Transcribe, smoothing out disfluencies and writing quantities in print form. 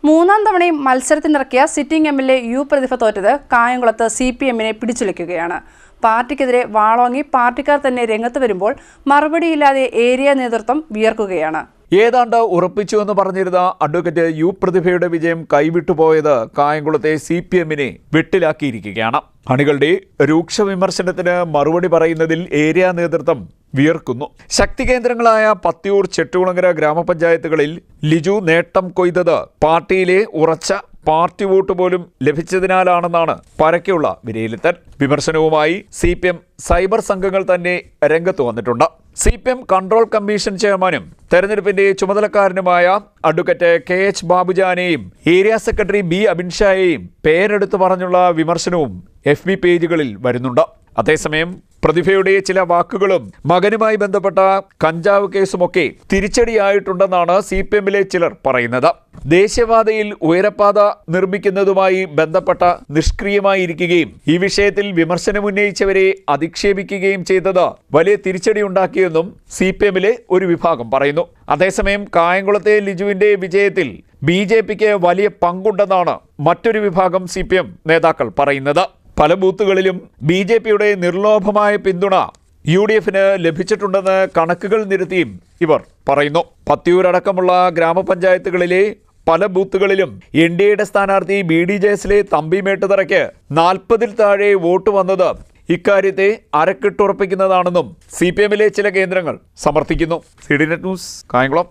മൂന്നാം തവണയും മത്സരത്തിനിറക്കിയ sitting MLA. U പ്രതിഭ തോറ്റത് കായംകുളത്ത് CPM-നെ പിടിച്ചുലയ്ക്കുകയാണ്. പാർട്ടിക്കെതിരെ വാളോങ്ങി പാർട്ടിക്കാർ തന്നെ രംഗത്ത് വരുമ്പോൾ മറുപടിയില്ലാതെ ഏരിയ നേതൃത്വം വിയർക്കുകയാണ്. ഏതാണ്ട് ഉറപ്പിച്ചുവെന്ന് പറഞ്ഞിരുന്ന അഡ്വക്കേറ്റ് യു പ്രതിഭയുടെ വിജയം കൈവിട്ടുപോയത് കായംകുളത്തെ CPM-നെ വെട്ടിലാക്കിയിരിക്കുകയാണ്. അണികളുടെ രൂക്ഷ വിമർശനത്തിന് മറുപടി പറയുന്നതിൽ ഏരിയ നേതൃത്വം വിയർക്കുന്നു. ശക്തി കേന്ദ്രങ്ങളായ പത്തിയൂർ, ചെട്ടുകുളങ്ങര ഗ്രാമപഞ്ചായത്തുകളിൽ ലിജു നേട്ടം കൊയ്തത് പാർട്ടിയിലെ ഉറച്ച പാർട്ടി വോട്ട് പോലും ലഭിച്ചതിനാലാണെന്നാണ് പരക്കെയുള്ള വിലയിരുത്തൽ. വിമർശനവുമായി CPM സൈബർ സംഘങ്ങൾ തന്നെ രംഗത്ത് വന്നിട്ടുണ്ട്. CPM കൺട്രോൾ കമ്മീഷൻ ചെയർമാനും തെരഞ്ഞെടുപ്പിന്റെ ചുമതലക്കാരനുമായ അഡ്വക്കേറ്റ് KH ബാബുജാനെയും ഏരിയ സെക്രട്ടറി B അബിൻഷായെയും പേരെടുത്തു പറഞ്ഞുള്ള വിമർശനവും FB പേജുകളിൽ വരുന്നുണ്ട്. അതേസമയം പ്രതിഭയുടെ ചില വാക്കുകളും മകനുമായി ബന്ധപ്പെട്ട കഞ്ചാവ് കേസുമൊക്കെ തിരിച്ചടിയായിട്ടുണ്ടെന്നാണ് CPM-ലെ ചിലർ പറയുന്നത്. ദേശീയപാതയിൽ ഉയരപ്പാത നിർമ്മിക്കുന്നതുമായി ബന്ധപ്പെട്ട നിഷ്ക്രിയമായിരിക്കുകയും ഈ വിഷയത്തിൽ വിമർശനമുന്നയിച്ചവരെ അധിക്ഷേപിക്കുകയും ചെയ്തത് വലിയ തിരിച്ചടിയുണ്ടാക്കിയെന്നും CPM-ലെ ഒരു വിഭാഗം പറയുന്നു. അതേസമയം കായംകുളത്തെ ലിജുവിന്റെ വിജയത്തിൽ BJP-ക്ക് വലിയ പങ്കുണ്ടെന്നാണ് മറ്റൊരു വിഭാഗം CPM നേതാക്കൾ പറയുന്നത്. പല ബൂത്തുകളിലും BJP-യുടെ നിർലോഭമായ പിന്തുണ UDF-ന് ലഭിച്ചിട്ടുണ്ടെന്ന് കണക്കുകൾ നിരത്തിയും ഇവർ പറയുന്നു. പത്തിയൂരടക്കമുള്ള ഗ്രാമപഞ്ചായത്തുകളിലെ പല ബൂത്തുകളിലും NDA-യുടെ സ്ഥാനാർത്ഥി BD ജയസിലെ തമ്പി മേട്ടുതറയ്ക്ക് 40-ൽ താഴെ വോട്ട് വന്നത് ഇക്കാര്യത്തെ അരക്കിട്ടുറപ്പിക്കുന്നതാണെന്നും CPM-ലെ ചില കേന്ദ്രങ്ങൾ സമർത്ഥിക്കുന്നു. CDNet news, Kayamkulam.